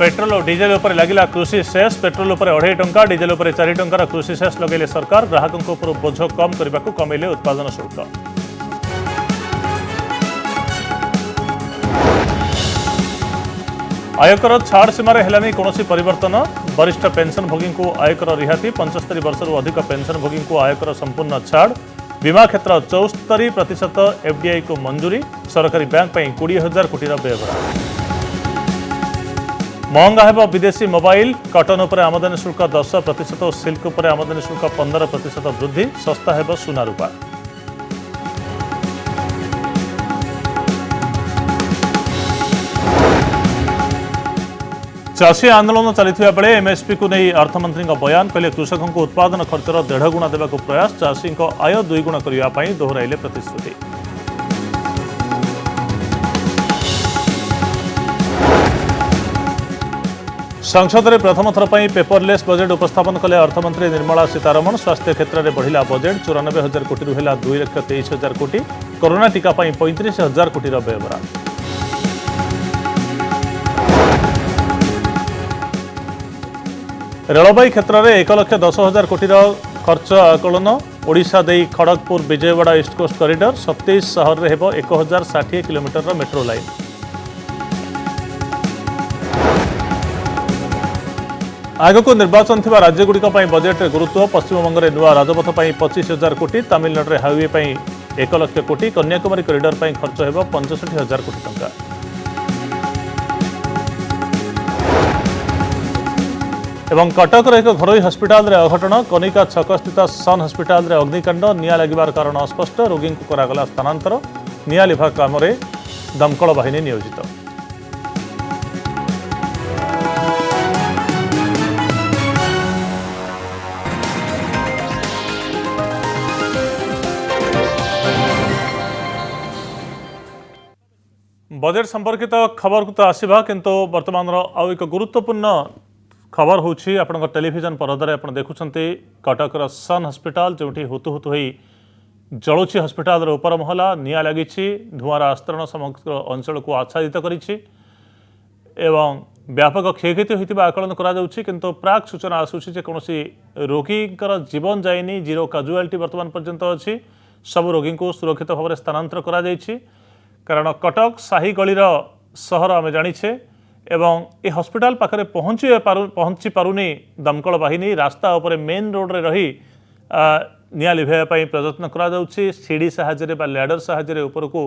Petrol और diesel उपर लगिला कृषि सेस पेट्रोल उपर 2.5 टंका डीजेल उपर 4 टंकार कृषि सेस लगेले सरकार ग्राहकों उपर बोझ कम करने को कमेले उत्पादन शुल्क। आयकर छाड़ सीमार हेलानी कौन परिवर्तन वरिष्ठ पेंशनभोगी को आयकर रिहाती 75 वर्ष अधिक पेंशनभोगी को आयकर संपूर्ण छाड़ बीमा क्षेत्र 74% एफडीआई को मंजूरी सरकारी बैंक 20,000 कोटी व्यवहार। महंगा हेब विदेशी मोबाइल कटन उपर आमदानी शुल्क 10% और सिल्क उपर आमदानी शुल्क 15% वृद्धि सस्ता हेब सुना रूपा। चाषी आंदोलन चलता बेले एमएसपी को नहीं अर्थमंत्री बयान कहले कृषकों को उत्पादन खर्चर 1.5 गुणा देवा प्रयास चाषी आय 2 गुणा करने दोहराइले प्रतिश्रुति। संसद में प्रथम थर पर पेपरलेस बजेट उपस्थापन कले अर्थमंत्री निर्मला सीतारमण स्वास्थ्य क्षेत्र में बढ़िला बजेट 94,000 कोटी रु 2,23,000 कोटी कोरोना टीका 35,000 कोटी व्यवहार। रेलवे क्षेत्र में 1,10,000 कोटी खर्च आकलन ओडिशा दे Kharagpur Vijayawada east coast corridor 27 सहर में हेब 1,060 किलोमीटर मेट्रो लाइन। आगक निर्वाचन थिबा राज्यगुड़िक बजेट गुरुत्व पश्चिमबंग में नुआ राजपथ 25,000 कोटी तमिलनाडु में हाईवे 1 लाख कोटी कन्याकुमारी कॉरिडोर खर्च हो 65,000 कोटी टंका। एवं कटकर एक घरोई हस्पिटाल रे अघटन कनिका छक स्थित सन हस्पिटाल रे अग्निकांड निया लगिबार कारण अस्पष्ट रोगी को करागला स्थानांतर निया लिभा काम रे दमकल बाहिनी नियोजित। बजेट संपर्कित खबर को तो आसवा किंतु वर्तमान आउ एक गुरुत्वपूर्ण खबर होची आपन टेलीविजन परदारे आपन देखुछंती कटकर सन हस्पिटाल जोठी हुतु हुतु होई जळुची हस्पिटाल रो ऊपर महला निया लागिछि धुआर आस्तरण समग्र अंचल को आच्छादित करिछि एवं व्यापक क्षयक्षति होइतिबा आकलन करा जाउछि किंतु प्राक सूचना आसुछि जे कोनोसी रोगीकर जीवन जायनी जीरो काजुआलिटी वर्तमान पर्यंत अछि सब रोगी को सुरक्षित भाव में स्थानांतर करा जाइछि कारण कटक साही गलीर सहर आम जाचे एवं ए हस्पिटाल पाखरे पहुँची पारुनी दमकल बाहिनी रास्ता उपर मेन रोड रे रही निया लिभाइबा प्रयत्न करा जाउछि सीढ़ी साहाय्य बा लैडर साहाय्य ऊपर को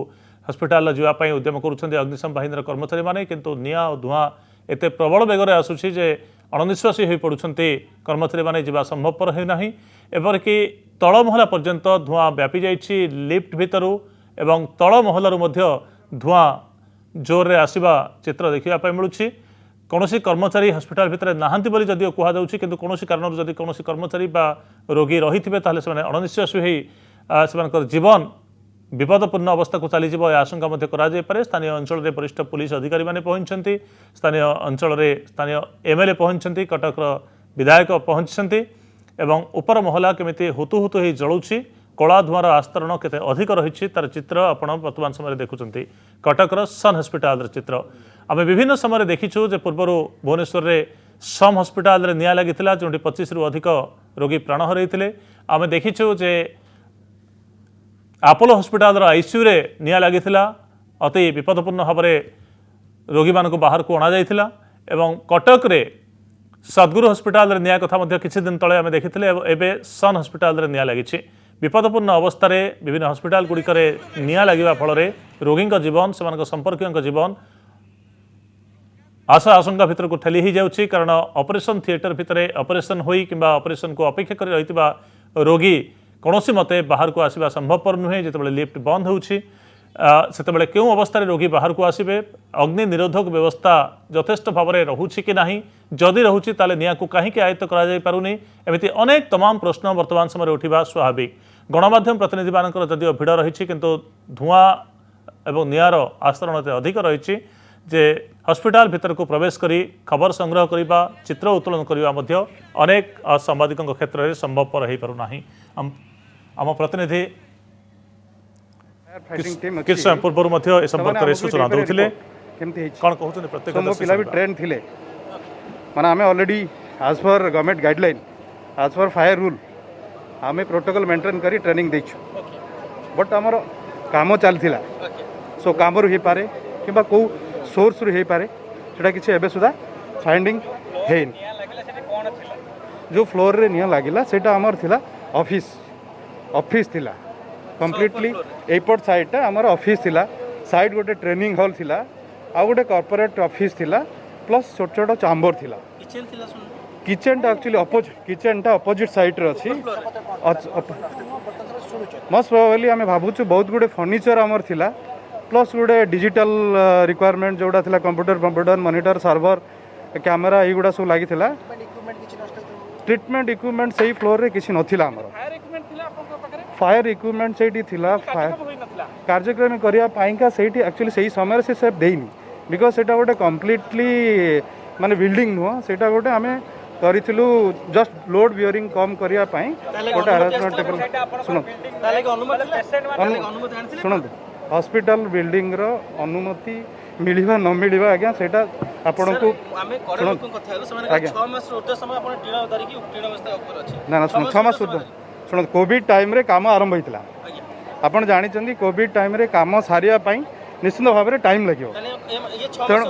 हस्पिटाल जावाई उद्यम करुछन्ति अग्निशम बाहिनीर कर्मचारी माने किंतु निया और धुआं एते प्रबल बेगर आसुछि जे अणनिश्वासी होई पडुछन्ति कर्मचारी माने जिबा संभवपर होई नाही एपरिक तळ महला पर्यंत धुआं व्यापी जाइछि लिफ्ट भितरु एवं तळ महलरू मध्य धुआं जोर रे आसिबा चित्र देखा मिलूँ कौन कर्मचारी हस्पिटाल भितर नहांती बोली जदिओ कह जाउछि किंतु कौन कारण जदि कौन कर्मचारी बा रोगी रही थे ताले से अणनिश्वासी होई जीवन विपदपूर्ण अवस्था को चली यह आशंका मध्य करा जाय पारे। स्थानीय अंचल में वरिष्ठ पुलिस अधिकारी माने पहुंचती स्थानीय अंचल में स्थानीय एमएलए पहुंचती कटक विधायक पहुंचती एवं उपर महला केमिति हुतु हुतु होई जळुछि कला धुआर आस्तरण केते अधिक रही तार चित्र आपण वर्तमान समय देखुंत कटकर सन हस्पिटाल चित्र आम विभिन्न समय देखीचु जे पूर्वर भुवनेश्वर में सम हस्पिटाल निया लगी जो 25 रु अधिक रोगी प्राण हरई आम देखीचु जे आपोलो हस्पिटाल आईसीयू रे निया लगी अति विपदपूर्ण भाव में रोगी मान बाहर को अणा जाइथिला एवं कटक रे सद्गुरु हस्पिटाल निया कथा किछि दिन तले आम देखी एवं सन हस्पिटाल निया लगी विपदपूर्ण अवस्था विभिन्न हस्पिटाल गुड़िक निया लगे फल रोगी जीवन से संपर्क जीवन आशा आशंका भितर को ठेली जाउछि कारण ऑपरेशन थिएटर भितर ऑपरेशन होई किंबा ऑपरेशन को अपेक्षा कर रहितबा रोगी कौनसी मते बाहर को आसिबा संभवपर नुहे जितेबाला लिफ्ट बंद होउछि सेतेबाला केउ अवस्था रोगी बाहर को आसिबे अग्नि निरोधक व्यवस्था यथेष्ट भाव में रहुछि कि नाही जदि रहुछि ताले निया को काहीकि आयत्त करा जाय पारुनी एमिति अनेक तमाम प्रश्न वर्तमान समय उठिबा स्वाभाविक। गणमाध्यम प्रतिनिधि मानकर जदिओ भिड़ रही किंतु धुआं एवं नियार आस्तरण अधिक रही जे हस्पिटाल भितर को प्रवेश करी खबर संग्रह करने चित्र उत्तोलन करने अनेक सांबादिकों क्षेत्र में संभवपर हो पारना। आम प्रतिनिधि किस पूर्व ए संपर्क में सूचना दूसरे कौन कहते प्रत्येक पिला भी ट्रेन थिले माने आम ऑलरेडी आज पर गवर्नमेंट गाइडलाइन आज पर फायर रूल आम प्रोटोकॉल मेंटेन करी ट्रेनिंग देछु बट आमर काम चलता सो काम रू पारे कि कौ सोर्स रू पारे सेटा किसी एबे सुधा फाइंडिंग है जो फ्लोर रे निया लागिला सेटा आमर थिला ऑफिस ऑफिस थिला कंप्लीटली एपट साइड आमर ऑफिस थिला साइड गोटे ट्रेनिंग हॉल थिला आ गोटे कॉर्पोरेट ऑफिस थिला प्लस छोट छोट चैम्बर थिला किचन टा एक्चुअली अपोजिट किचन टा अपोजिट साइड रे अछि मोस्ट प्रोबेबली आम भावुँ बहुत गुड़े फर्निचर आमर थिला प्लस गोटे डिजिटल रिक्वायरमेंट जोड़ा थिला कंप्यूटर मॉनिटर सर्वर कैमेरा युवा सब लगी ट्रीटमेंट इक्विपमेंट से फ्लोर रे किसी नथिला हमर फायर इक्विपमेंट से कार्यक्रम करिया पाइका से एक्चुअली सही समय से सेफ देनी बिकज से गोटे कम्प्लीटली माने बिल्डिंग नुह से गोटे आम करूँ जस्ट लोड बियरिंग कम करने गोटे अरेंजमेंट शुणु हॉस्पिटल बिल्डिंग रो अनुमति मिलवा न मिलवा आज्ञा से आपण को ना शुण 6 मास शुण कोविड टाइम रे काम आरंभ होता आप जानते कोविड टाइम रे काम सारिया निश्चित भाव में टाइम लगे तेणु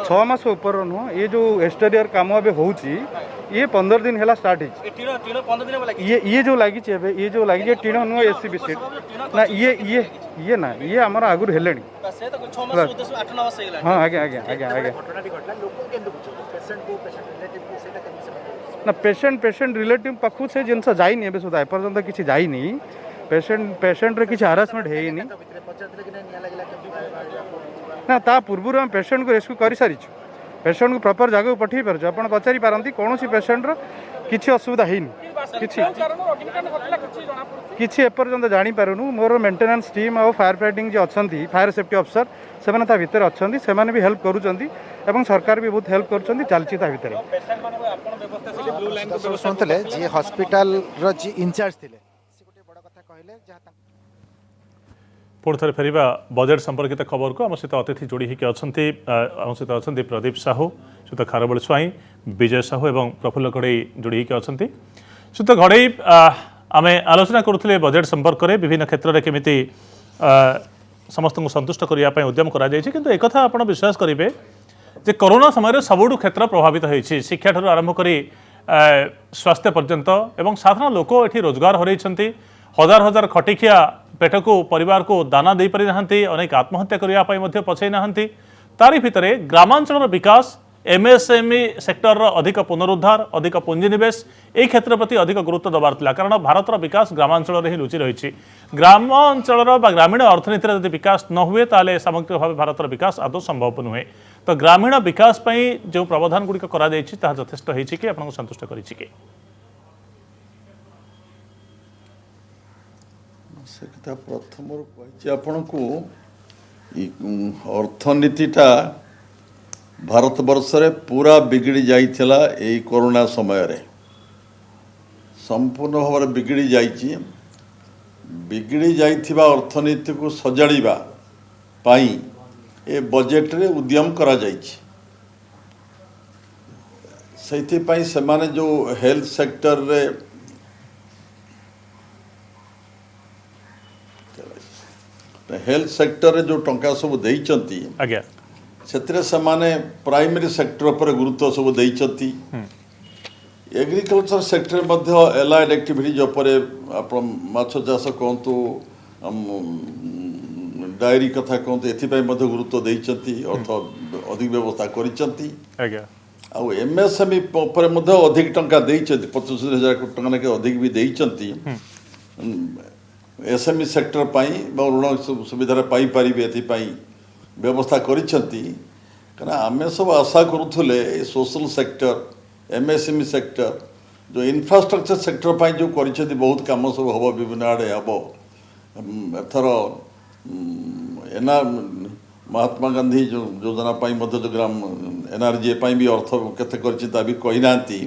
6 मास ऊपर नुह ये जो एक्सटेरियर काम अभी हो ये 15 दिन है स्टार्ट ये जो लगी ये जो लगी टीण नुह एससीबी सीट ना ये ना ये आमर आगुरी हेले हाँ आज्ञा आज्ञा आज्ञा आज्ञा ना पेशेंट रिलेटिव पाखु से जिनस जाइनी एबे सुधा एपर्यंत किसी जाइनी पेशेंट रे किसी हारासमेंट है ना ता पूर्व आम पेशेंट को रेस्क्यू कर सारी पेशेंट को प्रॉपर जगह पठे पार आप पचारि पारती कौन पेशेंट किसी असुविधा है किसी एपर्यंत जानीपारूँ मोर मेंटेनेंस टीम और फायर फाइटिंग जो अच्छा फायर सेफ्टी अफिसर से भितर अच्छा से भी हेल्प करुँच सरकार भी बहुत हेल्प कर चलती भितर शुणुले जी हॉस्पिटल रो जी इंचार्ज थे पुणी थे फेर बजेट संपर्कित खबर को आम सहित अतिथि जोड़ी होकर आम सहित अच्छा प्रदीप साहू सुत खारबल स्वाई विजय साहू और प्रफुल्ल घड़ई जोड़ी होकर अच्छा सुत घड़ई आम आलोचना करुले बजेट संपर्क में विभिन्न क्षेत्र में केमी समस्त को संतुष्ट करने उद्यम कर एक आप विश्वास करेंगे जे कोरोना समय सबुठ क्षेत्र प्रभावित होती शिक्षा ठार आरंभ कर स्वास्थ्य पर्यंत एवं साधारण लोक ये रोजगार हरई हजार हजार खटिखिया पेट को परिवार को दाना दे पारि नाहंती अनेक आत्महत्या करने पछई नाहंती तारी भितरे ग्रामांचल विकास एमएसएमई सेक्टर अधिक पुनरुद्धार अधिक पुंजीनिवेश ये क्षेत्र प्रति अधिक गुरुत्व दबार था कारण भारतर विकास ग्रामांचल ही लुचि रही ग्रामांचल ग्रामीण अर्थनीति यदि विकास न हुए ताले सामग्रिक भाव भारतर विकास आदौ संभव नुहे तो ग्रामीण विकास जो प्रावधान गुड़िक यथेष्ट होती कि आपको संतुष्ट कर प्रथम कही आपण को अर्थनीतिटा भारत वर्ष रे पूरा बिगड़ी जाइथिला एई कोरोना समय रे संपूर्ण भाव बिगड़ी जाइछि बिगड़ी जाइथिबा अर्थनीति को सजाड़िबा पाई ए बजेट रे उद्यम करा जाइछि सेति पाई समाने जो हेल्थ सेक्टर रे हेल्थ सेक्टर रे जो टंका सब देइचंती आज्ञा से समाने प्राइमरी सेक्टर पर गुरुत्व सब देइचंती एग्रीकल्चर सेक्टर मध्य एलाइड एक्टिविटीज पर माछ चाष कहतु डायरी कथा कहतु एथिपाई मध्य गुरुत्व देइचंती अर्थ अधिक व्यवस्था करिचंती आज्ञा आउ एमएसएमई पर मध्य अधिक टंका देइचंती 75,000 टंका ने अधिक भी देइचंती एसएमई सेक्टर पाई ऋण सुविधा पाई पारिबे एथिपाई व्यवस्था करिसेंती कारण आमे सब आशा करुले सोशल सेक्टर एमएसएमई सेक्टर जो इंफ्रास्ट्रक्चर सेक्टर पाई जो करिसेंती बहुत काम सब हम विभिन्न आड़े हम एथर एना महात्मा गांधी जो योजना पाई मध्य जो ग्राम एनआरजीए पाई भी अर्थ केते करछि भी कही नांती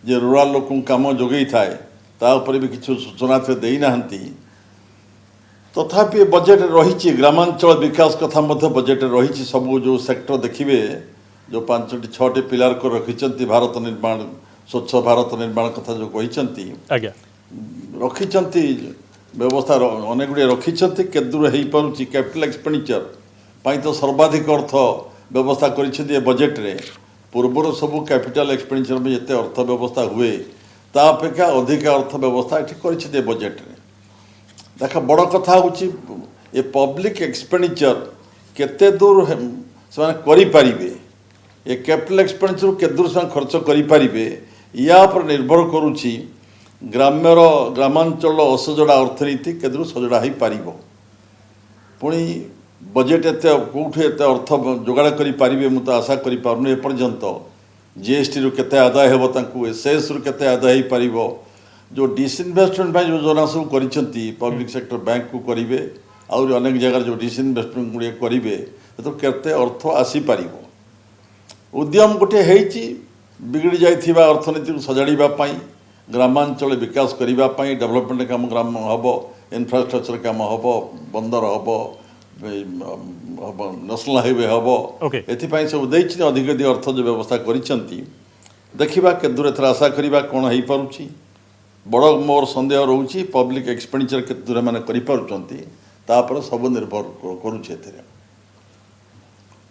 जे रूरल लोक काम जोगई थाए ता ऊपर भी किछु सूचना थे देई नांती तथापि बजेट रही ग्रामांचल विकास कथा मध्य बजेट रही सब जो सेक्टर देखिए जो 5-6 पिलार को रखिंट भारत निर्माण स्वच्छ भारत निर्माण कथा जो कहते आज्ञा रखिंट व्यवस्था अनेक गुड़े रखिंट के दूर हो पार्टी कैपिटल एक्सपेंडिचर तो सर्वाधिक अर्थ व्यवस्था कर बजेट रे पूर्वर सब कैपिटल एक्सपेंडिचर में जिते अर्थ व्यवस्था हुए ता अपेक्षा अधिक अर्थ व्यवस्था ये बजेट रे देख बड़ कथा हूँ ये पब्लिक एक्सपेंडिचर केते दूर से करें ये कैपिटल एक्सपेंडिचर के दूर से खर्च करें या पर निर्भर करुच्ची ग्रामांचल असजड़ा अर्थनीति के दूर सजड़ा हो पार पुणी बजेट एत कौट एत अर्थ जोगाड़ करें मुझे आशा करें एपर्यंत जीएसटी रु केते आदाय हो एसएस रु केते आदाय हो पार जो डिसइनभेस्टमेंट योजना सब कर पब्लिक सेक्टर बैंक को करेंगे आउरी अनेक जगह जो डिसइनभेस्टमेंट गुड़े करेंगे तो केते अर्थ आसीपर उद्यम गोटे बिगड़ी जाइथिबा अर्थनीति को सजाड़ापी ग्रामांचल विकास करने डेवलपमेंट काम ग्राम हम इन्फ्रास्ट्रक्चर काम हम बंदर हम नेशनल हाईवे हम एपाई सब देती अधिक अधिक अर्थ जो व्यवस्था करिसेंती देखा के दूर एथर आशा करवा कौन हो पारुछि बड़ मोर संदेह रोचे पब्लिक एक्सपेंडिचर के दूर मैंने कर सब निर्भर करुचे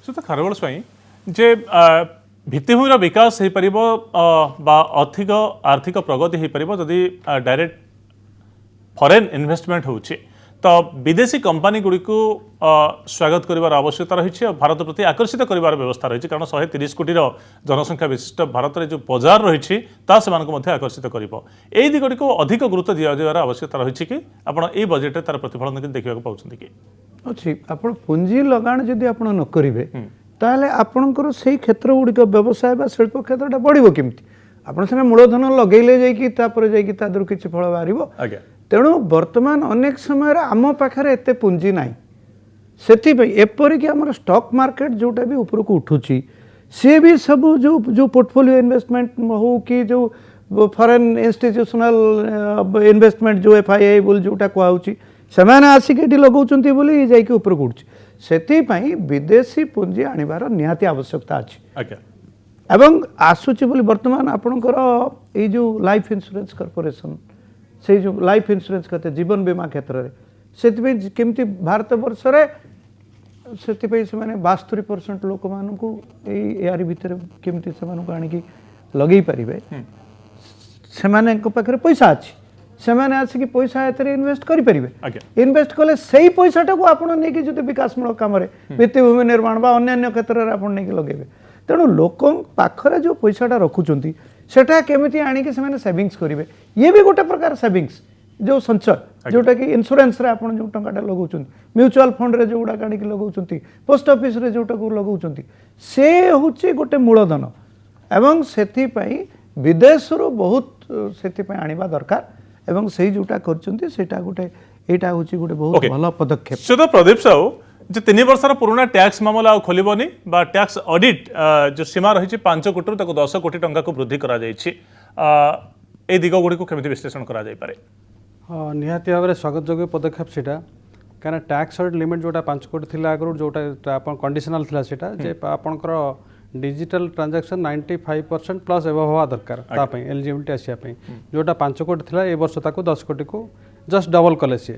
सुत खारबल स्वाई जे भित्तिभूमिर विकास हो पार अधिक आर्थिक प्रगति हो पार जदि डायरेक्ट फॉरेन इन्वेस्टमेंट होची तो विदेशी कंपनी गुड़ी को स्वागत कर आवश्यकता रही भारत प्रति आकर्षित कर व्यवस्था रही कारण 130 कोटीर जनसंख्या विशिष्ट भारत में जो बजार रही आकर्षित कर दिगटी को अधिक गुरुत्व दिजार आवश्यकता रही कि आपड़ बजेट तार प्रतिफलन देखा पाँच कि अच्छी आप पुंजी लगाण जदि आप न करेंगे ताहले आपणकर से क्षेत्र गुड़िक व्यवसाय बा शिल्प क्षेत्रटा बढ़िबो केमती आपण सिना मूलधन लगेले जाइकी तापर जाइकी तादर किछि फल बाहरिबो आज्ञा तेणु वर्तमान अनेक समय आम पाखे एते पुंजी ना से एपरिक आम स्टॉक मार्केट जोटा भी उपरक उठुची सी भी सब जो जो पोर्टफोलियो इन्वेस्टमेंट हो कि जो फॉरेन इंस्टीट्यूशनल इन्वेस्टमेंट जो FII बोल जोटा कहूँ से आसिक लगाउछन्ती बोली जाइके उपरक उठुची से विदेशी पुंजी आनिबार निहाती आवश्यकता अच्छी आज्ञा एवं आसुची बोली वर्तमान आपणकर ये जो लाइफ इंश्योरेंस कॉर्पोरेशन से जो लाइफ इंश्योरेंस कहते जीवन बीमा क्षेत्र में से केमती भारत वर्ष से 72% लोक मानू यार भितर केमती से आनिकी लगे पारे से पाखे पैसा अच्छी से आसिक पैसा एत इनवेस्ट करेंगे इनवेस्ट कले से पैसाटा को आपड़ नहीं जो विकासमूलक कम भित्तिभूमि निर्माण बा अन्य क्षेत्र में आप लगे तेणु लोक पाखरे जो पैसाटा रखुंट सेटा केमिति आनिक से सेविंग्स करेंगे ये भी गोटे प्रकार सेविंग्स जो संचय जोटा कि इंश्योरेंस रे आपण जो टंकाटा लगाउछन म्यूचुअल फंड रे जोडा काढी के लगाउछन पोस्ट ऑफिस रे जोटा को लगाउछन से होची गोटे मूलधन एवं सेथि पई विदेश रो बहुत सेथि पई आनिबा दरकार एवं सही जोटा करछन सेटा गोटे एटा होची गोटे बहुत भलो पदक्षेप सुध प्रदीप साहू जो 3 वर्षर पुराना टैक्स मामला खोलबनी बा टैक्स ऑडिट जो सीमा रही 5 कोटी तक 10 कोटी टंका को वृद्धि करा जायछि ए दिग गुडी को केमिति विश्लेषण करा जाय पारे हाँ निहाती भाव में स्वागत योग्य पदक्षेप सेटा कहीं टैक्स ऑडिट लिमिट जोटा 5 कोटी थिला आगु जोटा कंडीशनल थिला सेटा जे आपनकर डिजिटल ट्रांजैक्शन 95% प्लस एवं हवा दरकार तापई एलिजिबिलिटी आसिया पई जोटा 5 कोटी थिला ए वर्ष ताको 10 कोटी को जस्ट डबल कले सी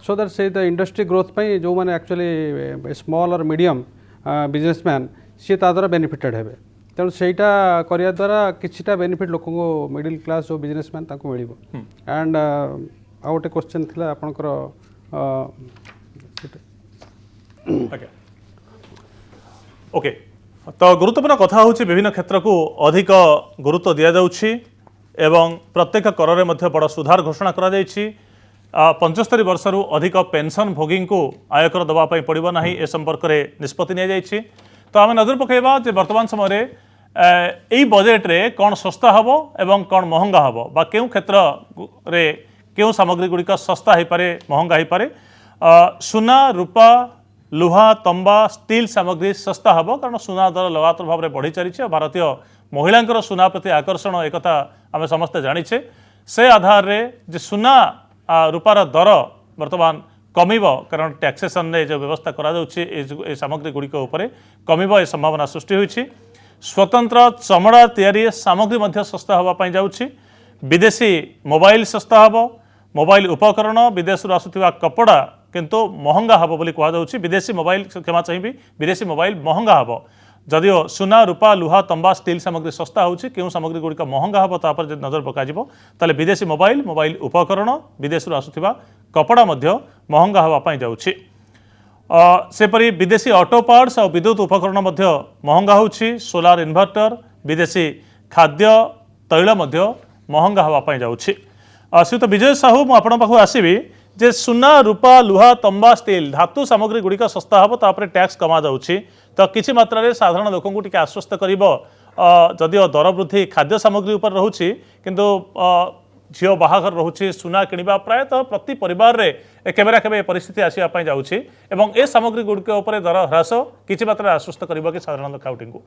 सो दैट से द इंडस्ट्री ग्रोथ पई जो माने एक्चुअली स्मॉल और मीडियम बिजनेसमैन सी ता द्वारा बेनिफिटेड हेबे तेणु सेटा करिया द्वारा किछिटा बेनिफिट लोक मिडिल क्लास जो बिजनेसमैन ताको मिलिबो एंड आ गोटे क्वेश्चन थिला आपनकर ओके तो गुरुत्वपूर्ण कथा होची विभिन्न क्षेत्र को अधिक गुरुत्व दिया जाउछि एवं प्रत्येक कर रे मध्य बड़ सुधार घोषणा करा जाइछि 75 वर्षरु अधिक पेंशन भोगी को आयकर दवा पई पड़िबो नाही ए संपर्क रे निष्पत्ति निया जाइछि तो आम नजर पकेबा जे वर्तमान समय एई बजेट रे कौन सस्ता हबो एवं कौन महंगा हबो बा केउ क्षेत्र रे केउ सामग्री गुड़िक सस्ता हो पारे महंगा हो पारे सुना रूपा लुहा तंबा स्टील सामग्री सस्ता हबो कारण सुना दर लगातार भाव में बढ़ी चली भारतीय महिलांकर सुना प्रति आकर्षण एक आम समस्ते जानिछे से आधार रे जे सुना रूपार दर वर्तमान कमिब कारण टैक्सेसन रे जो व्यवस्था करा जाउछि ए सामग्री गुड़िक उपरे कमिब ए संभावना सृष्टि होइछि स्वतंत्र चमड़ा तैयारी सामग्री मध्य सस्ता होगा जाऊँगी विदेशी मोबाइल सस्ता हम मोबाइल उपकरण विदेश आसुवा कपड़ा किंतु महंगा हम बोली कहुच्छी विदेशी मोबाइल क्षमा चाहिए विदेशी मोबाइल महंगा हम जदिओ सुना रूपा लुहा तंबा स्टील सामग्री सस्ता होची केउं सामग्री गुड़िक महंगा हम तापर जब नजर पकाजिबो ताले विदेशी मोबाइल मोबाइल उपकरण विदेश आसुवा कपड़ा मध्य महंगा होगा जाऊँगी सेपरी विदेशी ऑटो पार्ट्स और विद्युत उपकरण मध्य महंगा होची सोलार इन्वर्टर विदेशी खाद्य तैल मध्य महंगा होगा जाऊँगी श्रीयुत विजय साहू मुझे आपन पाखु आसबि जे सुना रूपा लुहा तंबा स्टील धातु सामग्री गुड़िक सस्ता हम तापर टैक्स कमा जाऊँगी तो किसी मात्रा रे साधारण लोक टी आश्वस्त कर जदिओ दर वृद्धि खाद्य सामग्री उपर रोचे किंतु झील बाहाघर रोचे सुना किणवा प्रायतः प्रति परिवार रे केबेरा केबे परिस्थिति आसवाई जाऊँगी एवं ए सामग्री गुड़िक उपर दर ह्रास किसी मात्रा आश्वस्त कर कि साधारण लोकाउटी को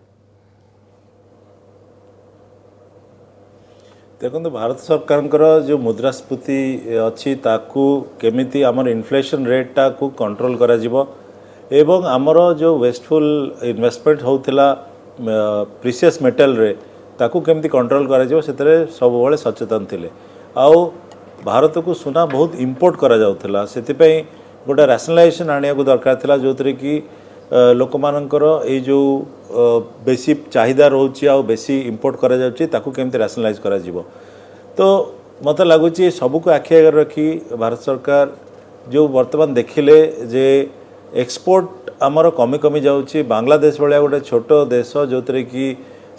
देखो भारत सरकार जो मुद्रास्फीति अच्छी ताकू केमिति आमर इन्फ्लेशन रेटा को कंट्रोल करा जिवो एवं आमर जो वेस्टफुल इन्वेस्टमेंट होता प्रीसियस मेटल रे ताकू केमिति कंट्रोल करा जिवो सेतरे सब बळे सचेतन थिले आउ भारत को सुना बहुत इंपोर्ट करा जाउथला सेतिपई गोटे रैशनलाइजेशन आनिया को दरकार थिला जोतरे कि लोक मानकर ए जो बेसी चाहिदा रोची आ बेसी इंपोर्ट करा जाउची ताकू केमिति रैशनलाइज करा जिवो तो मत लगुच सबको आखि आगे रखी भारत सरकार जो वर्तमान देखिले जे एक्सपोर्ट आमर कमी कमी जाउची बांग्लादेश भाया गोटे छोट देश जो कि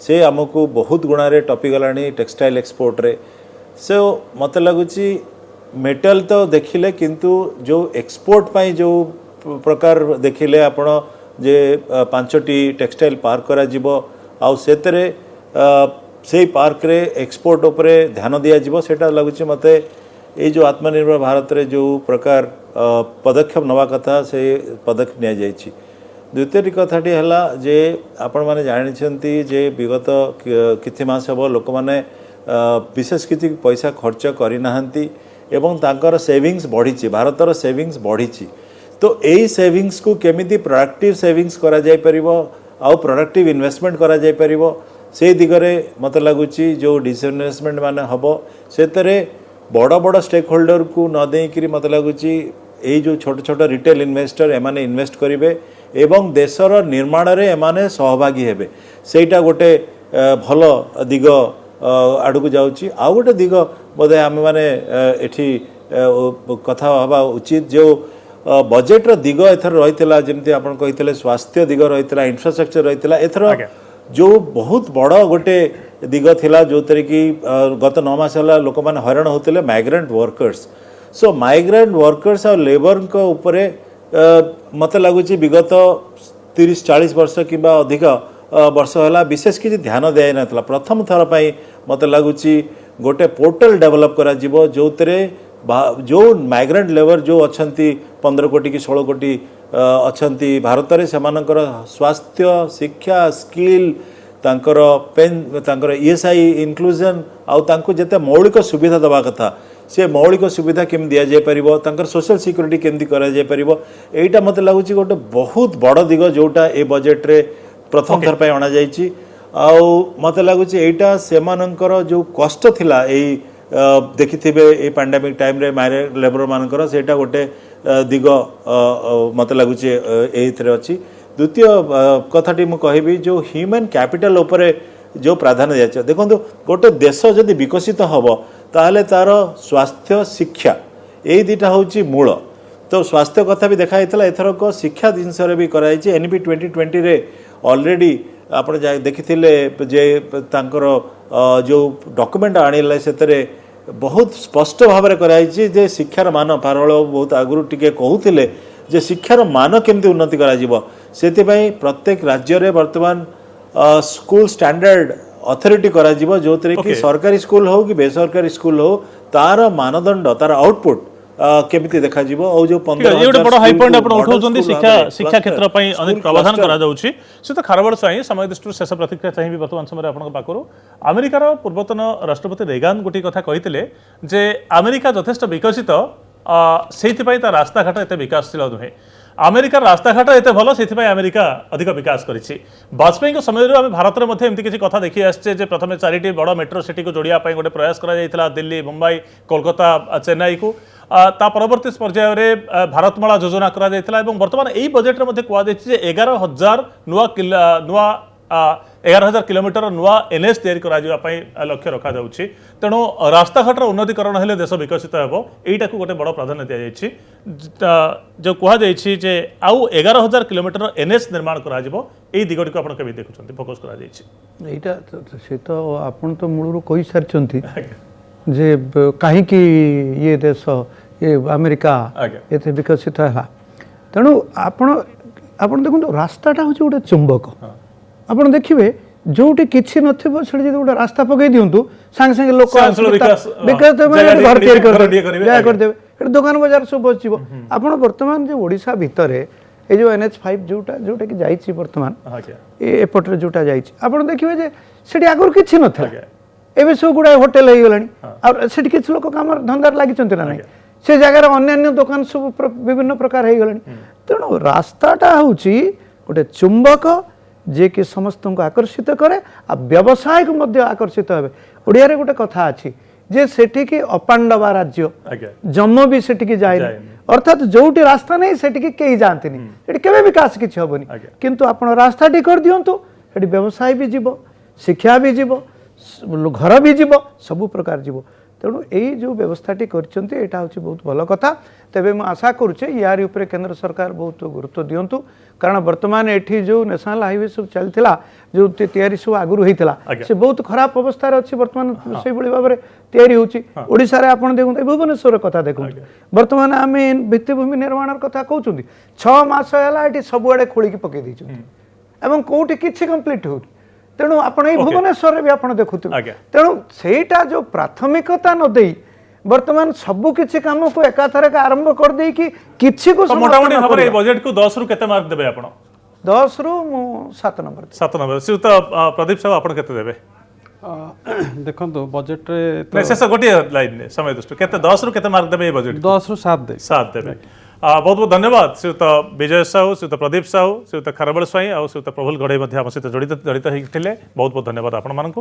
से आमको बहुत गुणारे टपी गलानी टेक्सटाइल एक्सपोर्ट रे सो मत लगुच मेटल तो देखिले किंतु जो एक्सपोर्ट पाई जो प्रकार देखिले आपण जे 5टी टेक्सटाइल पार्क करा जिवो आउ सेतरे से पार्क रे एक्सपोर्ट उपरे ध्यान दिया जिवो सेटा लगुच मते ये जो आत्मनिर्भर भारत रे जो प्रकार पदक्षेप नवा कथा से पदक्षेप निया जायछि द्वितीय कथाटी हला जे आपण माने जानिछंती जे विगत किछि मास हबो लोक माने विशेष किछि पैसा खर्च करि नाहंती एवं तांकर सेविंग्स बढ़ी भारतर सेविंग्स बढ़ी तो यही सेविंग्स को केमिति प्रोडक्टिव सेविंग्स करा जाय परिबो आउ प्रोडक्टिव इन्वेस्टमेंट करा जाय परिबो से दिगरे मत लगुच जो डिसइन्वेस्टमेंट माने हबो सेतरे बड़ बड़ स्टेक होल्डर को न देकरी मत लगुच यही जो छोट छोट रिटेल इन्वेस्टर एमाने इन्वेस्ट करिवे एवं देशर निर्माण रे एमाने सहभागी हेबे सेटा गोटे भल दिग आड़ को जाउची आउ गोटे दिग बोधे आम मैंने एठी कथा हवा उचित जो बजेट दिग एथर रही जमी आप कही स्वास्थ्य दिग रही इंफ्रास्ट्रक्चर रही एथर जो बहुत बड़ गोटे दिग थिला जो कि गत 9 मास है लोक मैंने हैरान होते माइग्रेंट वर्कर्स सो माइग्रेंट वर्कर्स और लेबर उपरे मत लगुच विगत 30-40 वर्ष कि अधिक वर्ष है विशेष किसी ध्यान दिया ना प्रथम थर पर मत लगुच गोटे पोर्टल डेवलप करा जिवो जो जो माइग्रेंट लेबर जो अच्छा 15 कोटी कि 16 कोटी अच्छा भारत में से स्वास्थ्य शिक्षा स्किल तांकर पेन तांकर ESI इनक्लूजन आउ जिते मौलिक सुविधा दवा कथा से मौलिक सुविधा केम दि जाय परिबो तांकर सोशल सिक्योरिटी केमती करा जाय परिबो एटा मते लागुची गोटे बहुत बड़ दिग जोटा ए बजेट रे प्रथम थर पे अणा जायछि आउ मते लागुची एटा सेमानंकर जो कष्ट थिला एई देखिथिबे ए पैंडेमिक टाइम रे माइग्रेंट लेबर मानकर सेटा गोटे दिग मते लागुची एइथरे अछि द्वितीय कथाटी मु कहबी जो ह्यूमन कैपिटल उपरे जो प्राधान्य दिया देखो गोटे देश जदि विकसित हम ताहले तार स्वास्थ्य शिक्षा यही दुटा हूँ मूल तो स्वास्थ्य कथा भी देखाई एथरक शिक्षा जिनस भी कराई NEP 2020 रे ऑलरेडी आप देखी जे तांकर जो डॉक्यूमेंट आनिले से बहुत स्पष्ट भाव में कराई जे शिक्षार मान पारल बहुत आगु टिके कहूले जे शिक्षार मान केमती उन्नति करा प्रत्येक राज्य में वर्तमान स्कूल स्टैंडर्ड अथॉरिटी करा जिवो जो कि सरकारी स्कूल हो कि बेसरकारी स्कूल हो तार मानदंड तार आउटपुट केमिति देखा जिवो और जो 15 ये बड़ हाई पॉइंट आपण उठाउछन्ती शिक्षा क्षेत्र पई अनेक प्रावधान करा जाउछि से तो खारबड़ चाहिँ समय दृष्टि शेष प्रतिक्रिया चाहिँ भी वर्तमान समय आपण पाखरु अमेरिकार पूर्वतन राष्ट्रपति रेगान गोटी कथा कहितले जे अमेरिका यथेष्ट विकसित सेहिति पई ता रास्ता घाट एते विकासशील नुहे अमेरिकार रास्ताघाट एत भल से अमेरिका अधिक विकास करिछि वाजपेयी समय आम भारत में एमती किसी कथा देखी आसचे जे प्रथम 4टी बड़ मेट्रो सिटी को जोड़िया गोटे प्रयास करा जायतिला दिल्ली मुंबई कोलकाता चेन्नई को ता परवर्ती पर्याय में भारतमाला योजना करा जायतिला एवं वर्तमान यही बजेट में कह 11,000 नुआ 11,000 किलोमीटर नुआ एनएच तैयारी करा लक्ष्य रखा जाउछि तेणु रास्ताघाटर उन्नतीकरण हेले देश विकसित हेबो एटा को गोटे बड़ प्राधान्य दिया जायछि जो कह जायछि जे आउ 11,000 किलोमीटर एनएच निर्माण करा जिवो एई दिगडी को आपण केबे देखुछन्ति फोकस करा जायछि এইটা সে তো আপন তো মূলରୁ কই সারিଛନ୍ତି যে কাহিଁକି ଇଏ ଦେଶ ଏ ଆମେରିକା ଆଜ୍ଞା। ଏତେ ବିକଶିତ ହେଲା ତେଣୁ ଆପଣ ଆପଣ ଦେଖନ୍ତୁ ରାସ୍ତାଟା ହେଉଛି ଗୋଟେ ଚୁମ୍ବକ ଆପଣ ଦେଖିବେ ଯୋଉଠି କିଛି ନଥିବ ସେଠି ଯଦି ଗୋଟେ ରାସ୍ତା ପକେଇ ଦିଅନ୍ତୁ ସାଙ୍ଗେ ସାଙ୍ଗେ ଲୋକ ସେ ଅଞ୍ଚଳ ବିକାଶ, ଘର ତିଆରି ଘରଟିଏ କରିବେ, କରିଦେବେ ଯାହା କରିଦେବେ ଏଠି ଦୋକାନ ବଜାର ସବୁ ବସିଯିବ ଆପଣ ବର୍ତ୍ତମାନ ଯେ ଓଡ଼ିଶା ଭିତରେ এই যে NH5 ଯୋଉଟା କି ଯାଇଛି ବର୍ତ୍ତମାନ ଏପଟରେ ଯୋଉଟା ଯାଇଛି ଆପଣ ଦେଖିବେ ଯେ ସେଠି ଆଗରୁ କିଛି ନଥିଲା ଏବେ ସବୁ ଗୁଡ଼ାଏ ହୋଟେଲ ହେଇଗଲାଣି ଆଉ ସେଠି କିଛି ଲୋକ କାମରେ ଧନ୍ଦାରେ ଲାଗିଛନ୍ତି ନା ନାହିଁ ସେ ଜାଗାରେ ଅନ୍ୟାନ୍ୟ ଦୋକାନ ସବୁ ବିଭିନ୍ନ ପ୍ରକାର ହେଇଗଲାଣି ତେଣୁ ରାସ୍ତାଟା ହେଉଛି ଗୋଟେ ଚୁମ୍ବକ ଯିଏକି ସମସ୍ତଙ୍କୁ ଆକର୍ଷିତ କରେ ଆଉ ବ୍ୟବସାୟକୁ ମଧ୍ୟ ଆକର୍ଷିତ ହେବେ ଓଡ଼ିଆରେ ଗୋଟେ କଥା ଅଛି ଯେ ସେଠିକି ଅପାଣ୍ଡବା ରାଜ୍ୟ ଜମ ବି ସେଠିକି ଯାଏନି ଅର୍ଥାତ୍ ଯୋଉଠି ରାସ୍ତା ନାହିଁ ସେଠିକି କେହି ଯାଆନ୍ତିନି ସେଠି କେବେ ବିକାଶ କିଛି ହେବନି କିନ୍ତୁ ଆପଣ ରାସ୍ତାଟି କରିଦିଅନ୍ତୁ ସେଠି ବ୍ୟବସାୟ ବି ଯିବ ଶିକ୍ଷା ବି ଯିବ ଘର ବି ଯିବ ସବୁ ପ୍ରକାର ଯିବ ତେଣୁ ଏଇ ଯେଉଁ ବ୍ୟବସ୍ଥାଟି କରିଛନ୍ତି ଏଇଟା ହେଉଛି ବହୁତ ଭଲ କଥା ତେବେ ମୁଁ ଆଶା କରୁଛେ ୟାରି ଉପରେ କେନ୍ଦ୍ର ସରକାର ବହୁତ ଗୁରୁତ୍ୱ ଦିଅନ୍ତୁ କାରଣ ବର୍ତ୍ତମାନ ଏଠି ଯେଉଁ ନ୍ୟାସନାଲ ହାଇୱେ ସବୁ ଚାଲିଥିଲା ଯେଉଁ ତିଆରି ସବୁ ଆଗରୁ ହେଇଥିଲା ସେ ବହୁତ ଖରାପ ଅବସ୍ଥାରେ ଅଛି ବର୍ତ୍ତମାନ ସେଇଭଳି ଭାବରେ ତିଆରି ହେଉଛି ଓଡ଼ିଶାରେ ଆପଣ ଦେଖନ୍ତୁ ଭୁବନେଶ୍ୱର କଥା ଦେଖନ୍ତୁ ବର୍ତ୍ତମାନ ଆମେ ଭିତ୍ତିଭୂମି ନିର୍ମାଣର କଥା କହୁଛନ୍ତି 6 ମାସ ହେଲା ଏଠି ସବୁଆଡ଼େ ଖୋଳିକି ପକେଇ ଦେଇଛନ୍ତି ଏବଂ କୋଉଠି କିଛି କମ୍ପ୍ଲିଟ୍ ହେଉନି ତେଣୁ ଆପଣ ଏଇ ଭୁବନେଶ୍ୱରରେ ବି ଆପଣ ଦେଖୁଥିବେ ତେଣୁ ସେଇଟା ଯେଉଁ ପ୍ରାଥମିକତା ନ ଦେଇ ବର୍ତ୍ତମାନ ସବୁ କିଛି କାମକୁ ଏକାଥରେ ଆରମ୍ଭ କରିଦେଇକି କିଛିକୁ ମୋଟାମୋଟି ଭାବରେ এই बजेट को 10 रु केते मार्क देबे आपण 10 रु मु 7 नंबर 7 नंबर श्रीयुत प्रदीप साहब आपण केते देबे देखंतु बजेट रे नहीं शेष गोटे लाइन ने समय दृष्टि केते 10 रु केते मार्क देबे এই बजेट 10 रु 7 दे 7 देबे बहुत बहुत धन्यवाद श्रीयुत विजय साहू श्रीयुत प्रदीप साहू श्रीयुत खारबल स्वाई और श्रीयुत प्रफुल्ल गढ़ई आम सहित जड़ित होते बहुत बहुत धन्यवाद आपण मानक।